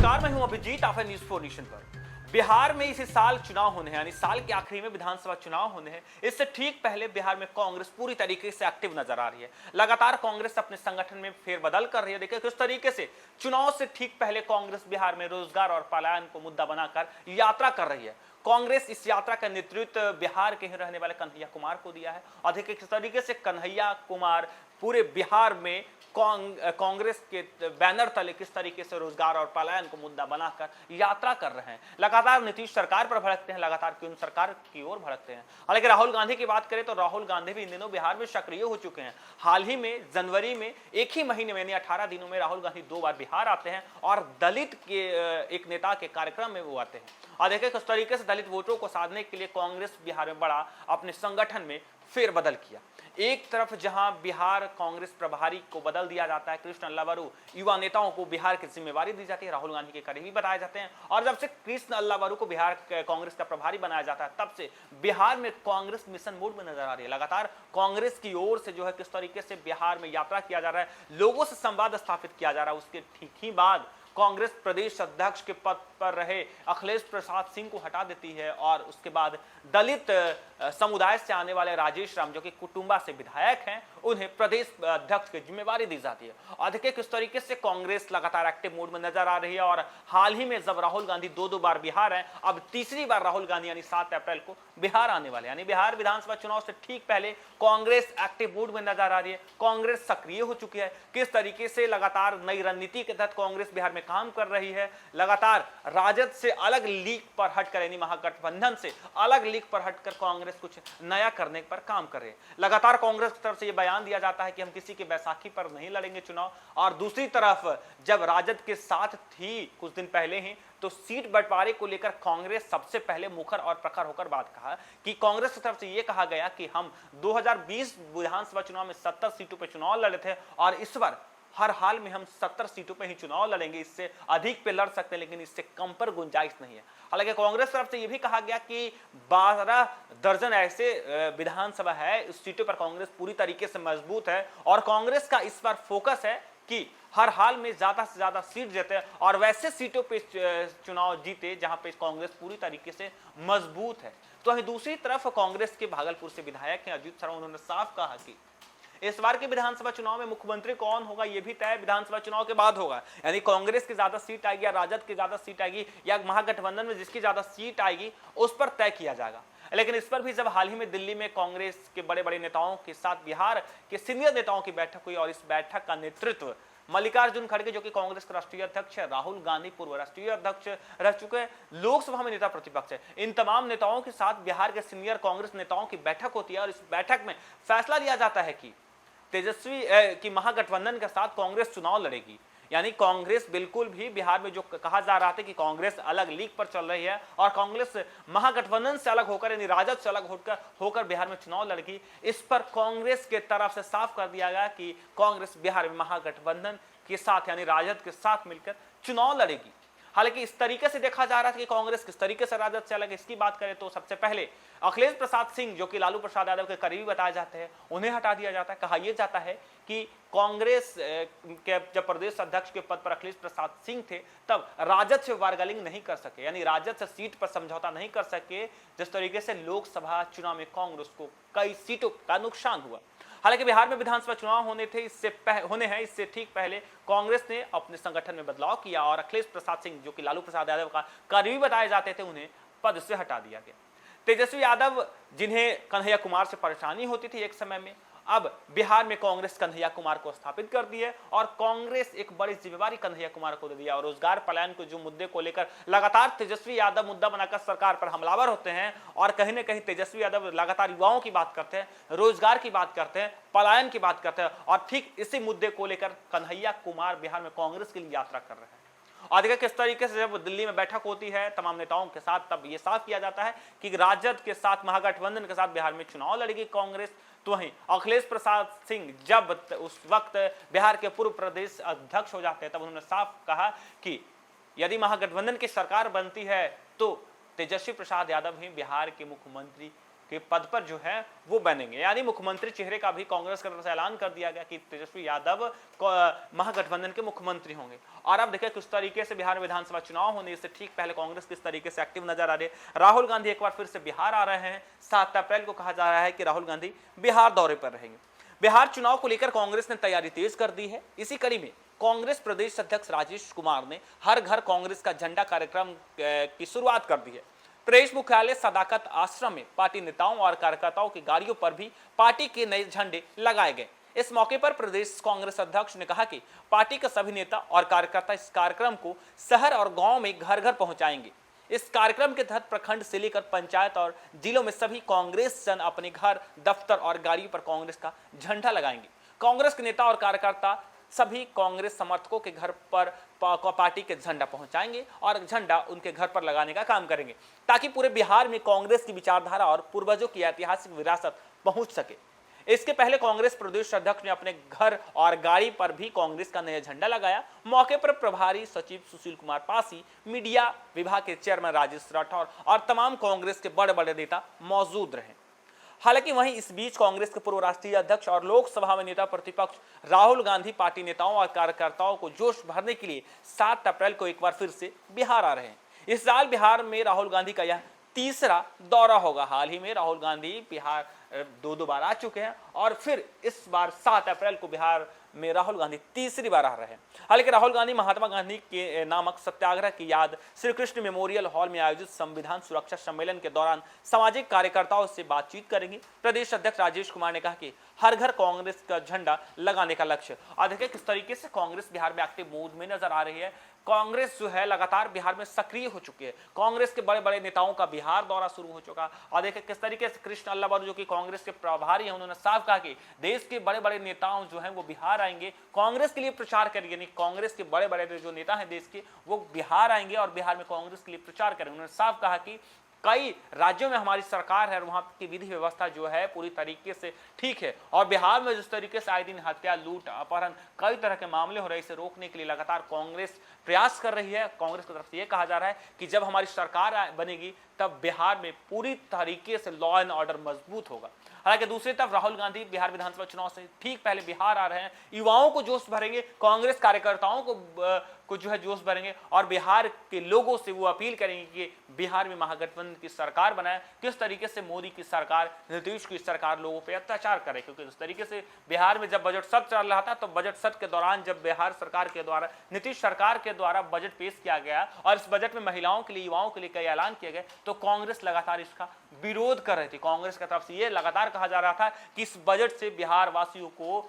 नमस्कार, मैं हूं अभिजीत, आप हैं न्यूज़ 4 नेशन पर। बिहार में इसी साल चुनाव होने हैं, यानी साल के आखिरी में विधानसभा चुनाव होने हैं। इससे ठीक पहले बिहार में कांग्रेस पूरी तरीके से एक्टिव नजर आ रही है। लगातार कांग्रेस अपने संगठन में फेरबदल कर रही है। देखिए किस तरीके से चुनाव से ठीक पहले कांग्रेस बिहार में रोजगार और पलायन को मुद्दा बनाकर यात्रा कर रही है। कांग्रेस इस यात्रा का नेतृत्व बिहार के ही रहने वाले कन्हैया कुमार को दिया है। और देखिए किस तरीके से कन्हैया कुमार पूरे बिहार में कांग्रेस के बैनर तले किस तरीके से रोजगार और पलायन को मुद्दा बनाकर यात्रा कर रहे हैं। लगातार नीतीश सरकार पर भड़कते हैं, लगातार केंद्र सरकार की ओर भड़कते हैं। हालांकि राहुल गांधी की बात करें तो राहुल गांधी भी इन दिनों बिहार में सक्रिय हो चुके हैं। हाल ही में जनवरी में एक ही महीने में 18 दिनों में राहुल गांधी 2 बार बिहार आते हैं और दलित के एक नेता के कार्यक्रम में वो आते हैं। और देखिए किस तरीके से दलित वोटों को साधने के लिए कांग्रेस बिहार में बड़ा अपने संगठन में फेरबदल किया। एक तरफ जहां बिहार कांग्रेस प्रभारी को बदल दिया जाता है, कृष्ण अल्लावरू युवा नेताओं को बिहार की जिम्मेवारी दी जाती है, राहुल गांधी के करीबी बताए जाते हैं। और जब से कृष्ण अल्लावरू को बिहार कांग्रेस का प्रभारी बनाया जाता है, तब से बिहार में कांग्रेस मिशन मोड में नजर आ रही है। लगातार कांग्रेस की ओर से जो है किस तरीके से बिहार में यात्रा किया जा रहा है, लोगों से संवाद स्थापित किया जा रहा है। उसके ठीक ही बाद कांग्रेस प्रदेश अध्यक्ष के पद पर रहे अखिलेश प्रसाद सिंह को हटा देती है और उसके बाद दलित समुदाय से आने वाले राजेश राम, जो कि कुटुंबा से विधायक हैं, उन्हें प्रदेश अध्यक्ष की जिम्मेवारी दी जाती है। और देखिए किस तरीके से कांग्रेस लगातार एक्टिव मोड में नजर आ रही है। और हाल ही में जब राहुल गांधी 2 बार बिहार हैं, अब तीसरी बार राहुल गांधी यानी 7 अप्रैल को बिहार आने वाले, यानी बिहार विधानसभा चुनाव से ठीक पहले कांग्रेस एक्टिव मोड में नजर आ रही है। कांग्रेस सक्रिय हो चुकी है। किस तरीके से लगातार नई रणनीति के तहत कांग्रेस बिहार में काम कर रही है। लगातार राजद से अलग लीग पर हटकर, यानी महागठबंधन से अलग लीग पर हटकर कांग्रेस कुछ नया करने पर काम कर रही है। लगातार कांग्रेस की तरफ से यह बयान दिया जाता है कि हम किसी के बैसाखी पर नहीं लड़ेंगे चुनाव। और दूसरी तरफ जब राजद के साथ थी कुछ दिन पहले ही, तो सीट बंटवारे को लेकर कांग्रेस सबसे पहले मुखर और प्रखर होकर बात कहा कि कांग्रेस की तरफ से यह कहा गया कि हम 2020 विधानसभा चुनाव में 70 सीटों पर चुनाव लड़े थे और इस बार हर हाल में हम 70 सीटों पे ही चुनाव लड़ेंगे। इससे अधिक पे लड़ सकते हैं लेकिन इससे कम पर गुंजाइश नहीं है। हालांकि कांग्रेस तरफ से यह भी कहा गया कि 12 दर्जन ऐसे विधानसभा है, इस सीटों पर कांग्रेस पूरी तरीके से मजबूत है और कांग्रेस का इस बार फोकस है कि हर हाल में ज्यादा से ज्यादा सीट जीते और वैसे सीटों पे चुनाव जीते जहां पे कांग्रेस पूरी तरीके से मजबूत है। तो वहीं दूसरी तरफ कांग्रेस के भागलपुर से विधायक हैं अजीत शर्मा, उन्होंने साफ कहा कि इस बार के विधानसभा चुनाव में मुख्यमंत्री कौन होगा यह भी तय विधानसभा चुनाव के बाद होगा। यानी कांग्रेस की ज्यादा सीट आएगी या राजद की ज्यादा सीट आएगी या महागठबंधन में जिसकी ज्यादा सीट आएगी उस पर तय किया जाएगा। लेकिन इस पर भी जब हाल ही में दिल्ली में कांग्रेस के बड़े बड़े नेताओं के साथ बिहार के सीनियर नेताओं की बैठक हुई और इस बैठक का नेतृत्व मल्लिकार्जुन खड़गे, जो कि कांग्रेस के राष्ट्रीय अध्यक्ष है, राहुल गांधी पूर्व राष्ट्रीय अध्यक्ष रह चुके हैं, लोकसभा में नेता प्रतिपक्ष है, इन तमाम नेताओं के साथ बिहार के सीनियर कांग्रेस नेताओं की बैठक होती है। और इस बैठक में फैसला लिया जाता है कि तेजस्वी की महागठबंधन के साथ कांग्रेस चुनाव लड़ेगी। यानी कांग्रेस बिल्कुल भी बिहार में जो कहा जा रहा था कि कांग्रेस अलग लीग पर चल रही है और कांग्रेस महागठबंधन से अलग होकर, यानी राजद से अलग होकर बिहार में चुनाव लड़ेगी, इस पर कांग्रेस के तरफ से साफ कर दिया गया कि कांग्रेस बिहार में महागठबंधन के साथ यानी राजद के साथ मिलकर चुनाव लड़ेगी। हालांकि इस तरीके से देखा जा रहा था कि कांग्रेस किस तरीके से राजद से अलग, इसकी बात करें तो सबसे पहले अखिलेश प्रसाद सिंह, जो कि लालू प्रसाद यादव के करीबी बताए जाते हैं, उन्हें हटा दिया जाता है। कहा यह जाता है कि कांग्रेस के जब प्रदेश अध्यक्ष के पद पर अखिलेश प्रसाद सिंह थे तब राजद से बार्गेनिंग नहीं कर सके, यानी राजद से सीट पर समझौता नहीं कर सके, जिस तरीके से लोकसभा चुनाव में कांग्रेस को कई सीटों का नुकसान हुआ। हालांकि बिहार में विधानसभा चुनाव होने हैं, इससे ठीक पहले कांग्रेस ने अपने संगठन में बदलाव किया और अखिलेश प्रसाद सिंह, जो कि लालू प्रसाद यादव का करीबी बताए जाते थे, उन्हें पद से हटा दिया गया। तेजस्वी यादव, जिन्हें कन्हैया कुमार से परेशानी होती थी एक समय में, अब बिहार में कांग्रेस कन्हैया कुमार को स्थापित कर दी है और कांग्रेस एक बड़ी जिम्मेवारी कन्हैया कुमार को दे दिया। और रोजगार पलायन को जो मुद्दे को लेकर लगातार तेजस्वी यादव मुद्दा बनाकर सरकार पर हमलावर होते हैं और कहीं ना कहीं तेजस्वी यादव लगातार युवाओं की बात करते हैं, रोजगार की बात करते हैं, पलायन की बात करते हैं और ठीक इसी मुद्दे को लेकर कन्हैया कुमार बिहार में कांग्रेस के लिए यात्रा कर रहे हैं। और देखिए किस तरीके से जब दिल्ली में बैठक होती है तमाम नेताओं के साथ, तब यह साफ किया जाता है कि राजद के साथ महागठबंधन के साथ बिहार में चुनाव लड़ेगी कांग्रेस। तो वहीं अखिलेश प्रसाद सिंह जब उस वक्त बिहार के पूर्व प्रदेश अध्यक्ष हो जाते हैं, तब उन्होंने साफ कहा कि यदि महागठबंधन की सरकार बनती है तो तेजस्वी प्रसाद यादव ही बिहार के मुख्यमंत्री के पद पर जो है वो बनेंगे। यानी मुख्यमंत्री चेहरे का भी कांग्रेस की तरफ से ऐलान कर दिया गया कि तेजस्वी यादव महागठबंधन के मुख्यमंत्री होंगे। और अब देखिए किस तरीके से बिहार विधानसभा चुनाव होने से ठीक पहले कांग्रेस किस तरीके से एक्टिव नजर आ रही है। राहुल गांधी एक बार फिर से बिहार आ रहे हैं। 7 अप्रैल को कहा जा रहा है कि राहुल गांधी बिहार दौरे पर रहेंगे। बिहार चुनाव को लेकर कांग्रेस ने तैयारी तेज कर दी है। इसी कड़ी में कांग्रेस प्रदेश अध्यक्ष राजेश कुमार ने हर घर कांग्रेस का झंडा कार्यक्रम की शुरुआत कर दी है। प्रदेश मुख्यालय सदाकत आश्रम में पार्टी नेताओं और कार्यकर्ताओं की गाड़ियों पर भी पार्टी के नए झंडे लगाए गए। इस मौके पर प्रदेश कांग्रेस अध्यक्ष ने कहा कि पार्टी के सभी नेता और कार्यकर्ता इस कार्यक्रम को शहर और गांव में घर घर पहुंचाएंगे। इस कार्यक्रम के तहत प्रखंड से लेकर पंचायत और जिलों में सभी कांग्रेस जन अपने घर, दफ्तर और गाड़ियों पर कांग्रेस का झंडा लगाएंगे। कांग्रेस के नेता और कार्यकर्ता सभी कांग्रेस समर्थकों के घर पर पार्टी के झंडा पहुंचाएंगे और झंडा उनके घर पर लगाने का काम करेंगे, ताकि पूरे बिहार में कांग्रेस की विचारधारा और पूर्वजों की ऐतिहासिक विरासत पहुंच सके। इसके पहले कांग्रेस प्रदेश अध्यक्ष ने अपने घर और गाड़ी पर भी कांग्रेस का नया झंडा लगाया। मौके पर प्रभारी सचिव सुशील कुमार पासी, मीडिया विभाग के चेयरमैन राजेश राठौर और तमाम कांग्रेस के बड़े बड़े नेता मौजूद रहे। हालांकि वहीं इस बीच कांग्रेस के पूर्व राष्ट्रीय अध्यक्ष और लोकसभा में नेता प्रतिपक्ष राहुल गांधी पार्टी नेताओं और कार्यकर्ताओं को जोश भरने के लिए 7 अप्रैल को एक बार फिर से बिहार आ रहे हैं। इस साल बिहार में राहुल गांधी का यह तीसरा दौरा होगा। हाल ही में राहुल गांधी बिहार दो बार आ चुके हैं और फिर इस बार 7 अप्रैल को बिहार में राहुल गांधी तीसरी बार आ रहे हैं। हालांकि राहुल गांधी महात्मा गांधी के नामक सत्याग्रह की याद श्री कृष्ण मेमोरियल हॉल में आयोजित संविधान सुरक्षा सम्मेलन के दौरान सामाजिक कार्यकर्ताओं से बातचीत करेंगे। प्रदेश अध्यक्ष राजेश कुमार ने कहा कि हर घर कांग्रेस का झंडा लगाने का लक्ष्य। और देखिए किस तरीके से कांग्रेस बिहार में एक्टिव मूड में नजर आ रही है। कांग्रेस जो है लगातार बिहार में सक्रिय हो चुकी है। कांग्रेस के बड़े बड़े नेताओं का बिहार दौरा शुरू हो चुका। और देखिए किस तरीके से कृष्ण अल्लाह जो कि कांग्रेस के प्रभारी हैं, उन्होंने साफ कहा कि देश के बड़े बड़े नेताओं जो हैं वो बिहार आएंगे, कांग्रेस के लिए प्रचार करेंगे। यानी कांग्रेस के बड़े बड़े जो नेता हैं देश के, वो बिहार आएंगे और बिहार में कांग्रेस के लिए प्रचार करेंगे। उन्होंने साफ कहा कि कई राज्यों में हमारी सरकार है और वहां की विधि व्यवस्था जो है पूरी तरीके से ठीक है। और बिहार में जिस तरीके से आए दिन हत्या, लूट, अपहरण, कई तरह के मामले हो रहे, इसे रोकने के लिए लगातार कांग्रेस प्रयास कर रही है। कांग्रेस की तरफ से यह कहा जा रहा है कि जब हमारी सरकार बनेगी तब बिहार में पूरी तरीके से लॉ एंड ऑर्डर मजबूत होगा। हालांकि दूसरी तरफ राहुल गांधी बिहार विधानसभा चुनाव से ठीक पहले बिहार आ रहे हैं। युवाओं को जोश भरेंगे, कांग्रेस कार्यकर्ताओं को जो है जोश भरेंगे और बिहार के लोगों से वो अपील करेंगे कि बिहार में महागठबंधन की सरकार बनाए। किस तरीके से मोदी की सरकार, नीतीश की सरकार लोगों पर अत्याचार करे, क्योंकि जिस तरीके से बिहार में जब बजट सत्र चल रहा था तो बजट सत्र के दौरान जब बिहार सरकार के द्वारा, नीतीश सरकार के द्वारा बजट पेश किया गया और इस बजट में महिलाओं के लिए, युवाओं के लिए कई ऐलान किए गए, तो कांग्रेस लगातार इसका विरोध कर रही थी। कांग्रेस की तरफ से यह लगातार कहा जा रहा था कि इस बजट से बिहार वासियों को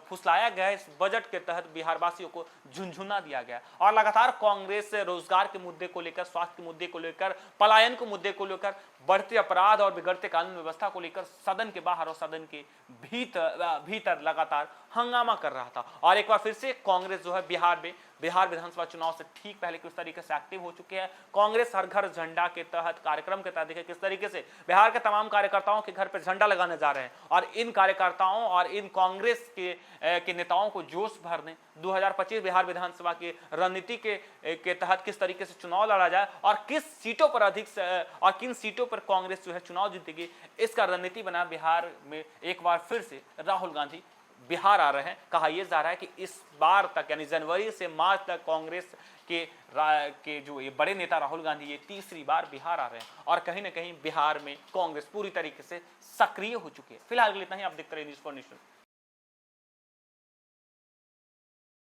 फुसलाया गया, इस बजट के तहत बिहार वासियों को झुनझुना दिया गया। और लगातार कांग्रेस रोजगार के मुद्दे को लेकर, स्वास्थ्य के मुद्दे को लेकर, पलायन के मुद्दे को लेकर, बढ़ते अपराध और बिगड़ते कानून व्यवस्था को लेकर सदन के बाहर और सदन के भीतर लगातार हंगामा कर रहा था। और एक बार फिर से कांग्रेस जो है बिहार विधानसभा चुनाव से ठीक पहले किस तरीके से एक्टिव हो चुके हैं। कांग्रेस हर घर झंडा के तहत कार्यक्रम के तहत देखिए किस तरीके से बिहार के तमाम कार्यकर्ताओं के घर पर झंडा लगाने जा रहे हैं और इन कार्यकर्ताओं और इन कांग्रेस के नेताओं को जोश भरने 2025 बिहार विधानसभा की रणनीति के तहत किस तरीके से चुनाव लड़ा जाए और किस सीटों पर और किन सीटों पर कांग्रेस जो है चुनाव जीतेगी, इसका रणनीति बना बिहार में एक बार फिर से राहुल गांधी बिहार आ रहे हैं। कहा यह जा रहा है कि इस बार तक यानी जनवरी से मार्च तक कांग्रेस के जो ये बड़े नेता राहुल गांधी ये तीसरी बार बिहार आ रहे हैं और कहीं ना कहीं बिहार में कांग्रेस पूरी तरीके से सक्रिय हो चुकी है। फिलहाल इतना ही। आप देखते रहिए न्यूज़ फॉर नेशन।